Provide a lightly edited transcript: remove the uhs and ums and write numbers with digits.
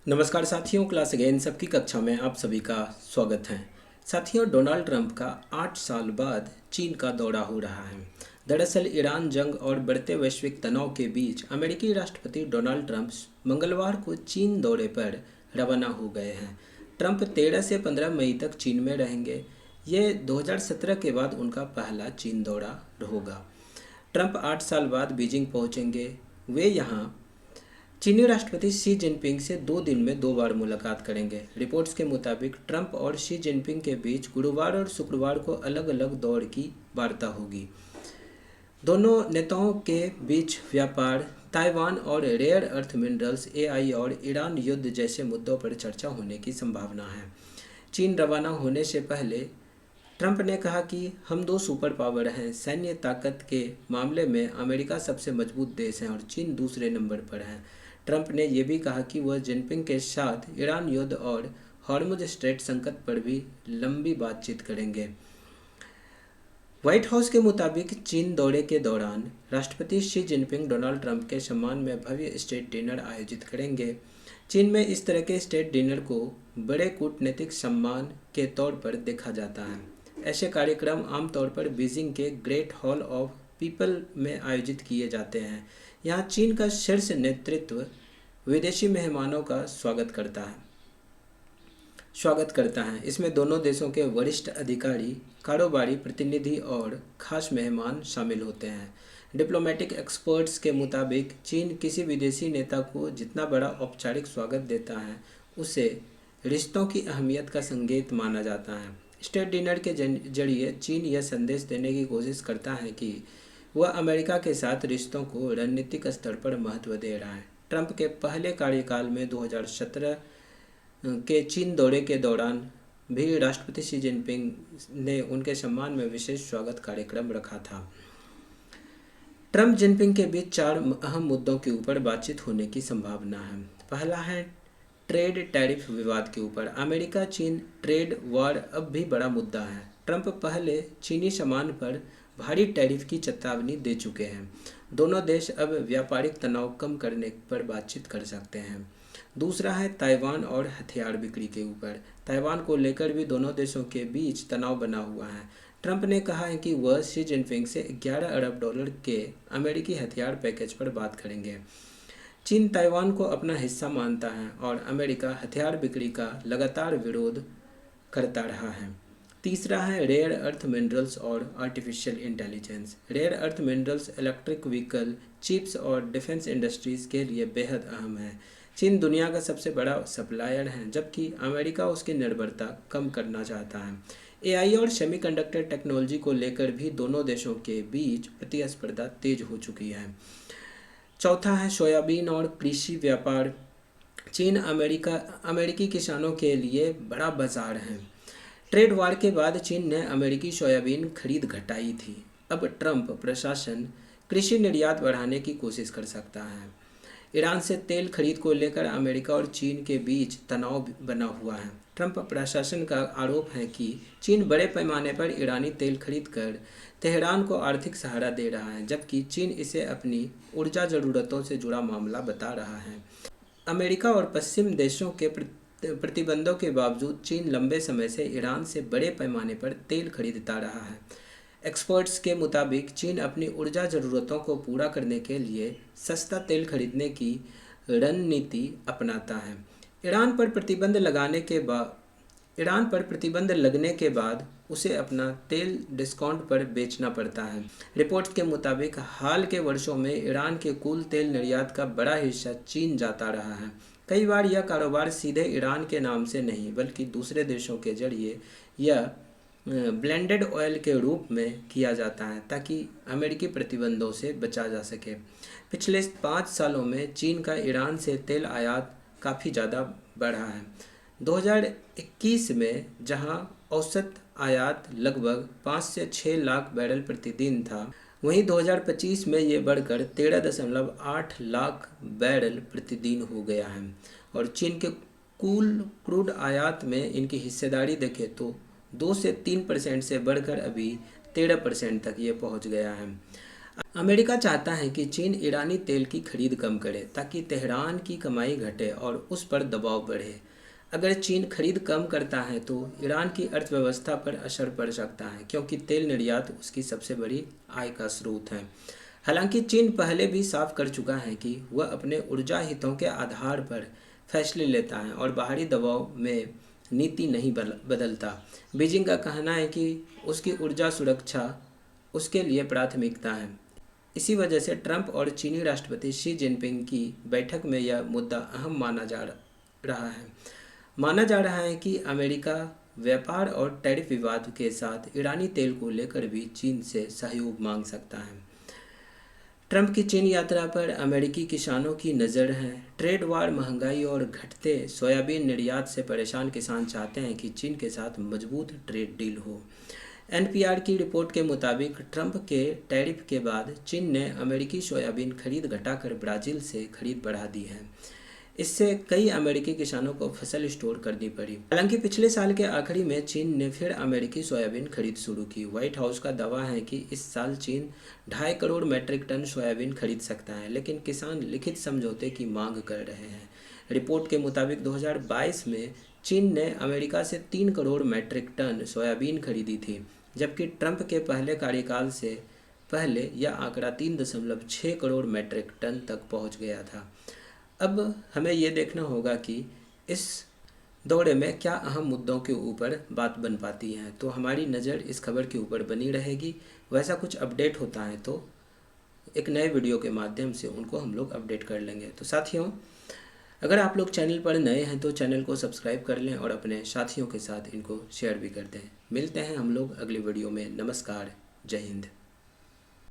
नमस्कार साथियों, class again सबकी कक्षा में आप सभी का स्वागत है। साथियों, डोनाल्ड ट्रंप का 8 साल बाद चीन का दौरा हो रहा है। दरअसल ईरान जंग और बढ़ते वैश्विक तनाव के बीच अमेरिकी राष्ट्रपति डोनाल्ड ट्रंप मंगलवार को चीन दौरे पर रवाना हो गए हैं। ट्रंप 13 से 15 मई तक चीन में रहेंगे। ये 2017 के बाद उनका पहला चीन दौरा होगा। ट्रंप 8 साल बाद बीजिंग पहुंचेंगे। वे यहाँ चीनी राष्ट्रपति शी जिनपिंग से 2 दिन में 2 बार मुलाकात करेंगे। रिपोर्ट्स के मुताबिक ट्रंप और शी जिनपिंग के बीच गुरुवार और शुक्रवार को अलग अलग दौर की वार्ता होगी। दोनों नेताओं के बीच व्यापार, ताइवान और रेयर अर्थ मिनरल्स, एआई और ईरान युद्ध जैसे मुद्दों पर चर्चा होने की संभावना है। चीन रवाना होने से पहले ट्रंप ने कहा कि हम 2 सुपर पावर हैं। सैन्य ताकत के मामले में अमेरिका सबसे मजबूत देश है और चीन दूसरे नंबर पर है। ट्रंप ने यह भी कहा कि वह जिनपिंग के साथ ईरान युद्ध और हॉर्मुज स्ट्रेट संकट पर भी लंबी बातचीत करेंगे। व्हाइट हाउस के मुताबिक चीन दौरे के दौरान राष्ट्रपति शी जिनपिंग डोनाल्ड ट्रंप के सम्मान में भव्य स्टेट डिनर आयोजित करेंगे। चीन में इस तरह के स्टेट डिनर को बड़े कूटनीतिक सम्मान के तौर पर देखा जाता है। ऐसे कार्यक्रम आमतौर पर बीजिंग के ग्रेट हॉल ऑफ पीपल में आयोजित किए जाते हैं। यहाँ चीन का शीर्ष नेतृत्व विदेशी मेहमानों का स्वागत करता है। इसमें दोनों देशों के वरिष्ठ अधिकारी, कारोबारी प्रतिनिधि और खास मेहमान शामिल होते हैं। डिप्लोमेटिक एक्सपर्ट्स के मुताबिक चीन किसी विदेशी नेता को जितना बड़ा औपचारिक स्वागत देता है, उसे रिश्तों की अहमियत का संकेत माना जाता है। स्टेट डिनर के जरिए चीन यह संदेश देने की कोशिश करता है कि वह अमेरिका के साथ रिश्तों को रणनीतिक स्तर पर महत्व दे रहा है। ट्रंप के पहले कार्यकाल में 2017 के चीन दौरे के दौरान भी राष्ट्रपति शी जिनपिंग ने उनके सम्मान में विशेष स्वागत कार्यक्रम रखा था। ट्रंप जिनपिंग के बीच 4 अहम मुद्दों के ऊपर बातचीत होने की संभावना है। पहला है ट्रेड टैरिफ विवाद के ऊपर। अमेरिका चीन ट्रेड वॉर अब भी बड़ा मुद्दा है। ट्रंप पहले चीनी सामान पर भारी टैरिफ की चेतावनी दे चुके हैं। दोनों देश अब व्यापारिक तनाव कम करने पर बातचीत कर सकते हैं। दूसरा है ताइवान और हथियार बिक्री के ऊपर। ताइवान को लेकर भी दोनों देशों के बीच तनाव बना हुआ है। ट्रंप ने कहा है कि वह शी जिनपिंग से $11 अरब के अमेरिकी हथियार पैकेज पर बात करेंगे। चीन ताइवान को अपना हिस्सा मानता है और अमेरिका हथियार बिक्री का लगातार विरोध करता रहा है। तीसरा है रेयर अर्थ मिनरल्स और artificial intelligence. Rare earth minerals electric vehicle, chips और डिफेंस इंडस्ट्रीज के लिए बेहद अहम है। चीन दुनिया का सबसे बड़ा सप्लायर है, जबकि अमेरिका उसकी निर्भरता कम करना चाहता है। एआई और सेमीकंडक्टर टेक्नोलॉजी को लेकर भी दोनों देशों के बीच प्रतिस्पर्धा तेज हो चुकी है। चौथा है सोयाबीन और कृषि व्यापार। चीन अमेरिकी किसानों के लिए बड़ा बाजार है। ट्रेड वार के बाद चीन ने अमेरिकी सोयाबीन खरीद घटाई थी। अब ट्रंप प्रशासन कृषि निर्यात बढ़ाने की कोशिश कर सकता है। ईरान से तेल खरीद को लेकर अमेरिका और चीन के बीच तनाव बना हुआ है। ट्रंप प्रशासन का आरोप है कि चीन बड़े पैमाने पर ईरानी तेल खरीद कर तेहरान को आर्थिक सहारा दे रहा है, जबकि चीन इसे अपनी ऊर्जा ज़रूरतों से जुड़ा मामला बता रहा है। अमेरिका और पश्चिम देशों के प्रतिबंधों के बावजूद चीन लंबे समय से ईरान से बड़े पैमाने पर तेल खरीदता रहा है। एक्सपर्ट्स के मुताबिक चीन अपनी ऊर्जा ज़रूरतों को पूरा करने के लिए सस्ता तेल खरीदने की रणनीति अपनाता है। ईरान पर प्रतिबंध लगने के बाद उसे अपना तेल डिस्काउंट पर बेचना पड़ता है। रिपोर्ट्स के मुताबिक हाल के वर्षों में ईरान के कुल तेल निर्यात का बड़ा हिस्सा चीन जाता रहा है। कई बार यह कारोबार सीधे ईरान के नाम से नहीं बल्कि दूसरे देशों के जरिए या ब्लेंडेड ऑयल के रूप में किया जाता है, ताकि अमेरिकी प्रतिबंधों से बचा जा सके। पिछले 5 सालों में चीन का ईरान से तेल आयात काफ़ी ज़्यादा बढ़ा है। 2021 में जहां औसत आयात लगभग 5 से 6 लाख बैरल प्रतिदिन था, वहीं 2025 में ये बढ़कर 13.8 लाख बैरल प्रतिदिन हो गया है। और चीन के कुल क्रूड आयात में इनकी हिस्सेदारी देखें तो 2 से 3% से बढ़कर अभी 13% तक ये पहुंच गया है। अमेरिका चाहता है कि चीन ईरानी तेल की खरीद कम करे ताकि तेहरान की कमाई घटे और उस पर दबाव बढ़े। अगर चीन खरीद कम करता है तो ईरान की अर्थव्यवस्था पर असर पड़ सकता है, क्योंकि तेल निर्यात उसकी सबसे बड़ी आय का स्रोत है। हालांकि चीन पहले भी साफ कर चुका है कि वह अपने ऊर्जा हितों के आधार पर फैसले लेता है और बाहरी दबाव में नीति नहीं बदलता। बीजिंग का कहना है कि उसकी ऊर्जा सुरक्षा उसके लिए प्राथमिकता है। इसी वजह से ट्रंप और चीनी राष्ट्रपति शी जिनपिंग की बैठक में यह मुद्दा अहम रहा है। माना जा रहा है कि अमेरिका व्यापार और टैरिफ विवाद के साथ ईरानी तेल को लेकर भी चीन से सहयोग मांग सकता है। ट्रंप की चीन यात्रा पर अमेरिकी किसानों की नज़र है। ट्रेड वार, महंगाई और घटते सोयाबीन निर्यात से परेशान किसान चाहते हैं कि चीन के साथ मजबूत ट्रेड डील हो। एनपीआर की रिपोर्ट के मुताबिक ट्रंप के टैरिफ के बाद चीन ने अमेरिकी सोयाबीन खरीद घटाकर ब्राज़ील से खरीद बढ़ा दी है। इससे कई अमेरिकी किसानों को फसल स्टोर करनी पड़ी। हालांकि पिछले साल के आखिरी में चीन ने फिर अमेरिकी सोयाबीन खरीद शुरू की। व्हाइट हाउस का दावा है कि इस साल चीन 2.5 करोड़ मैट्रिक टन सोयाबीन खरीद सकता है, लेकिन किसान लिखित समझौते की मांग कर रहे हैं। रिपोर्ट के मुताबिक 2022 में चीन ने अमेरिका से 3 करोड़ मैट्रिक टन सोयाबीन खरीदी थी, जबकि ट्रंप के पहले कार्यकाल से पहले यह आंकड़ा 3.6 करोड़ मैट्रिक टन तक पहुंच गया था। अब हमें ये देखना होगा कि इस दौरे में क्या अहम मुद्दों के ऊपर बात बन पाती है। तो हमारी नज़र इस खबर के ऊपर बनी रहेगी। वैसा कुछ अपडेट होता है तो एक नए वीडियो के माध्यम से उनको हम लोग अपडेट कर लेंगे। तो साथियों, अगर आप लोग चैनल पर नए हैं तो चैनल को सब्सक्राइब कर लें और अपने साथियों के साथ इनको शेयर भी कर दें। मिलते हैं हम लोग अगली वीडियो में। नमस्कार, जय हिंद।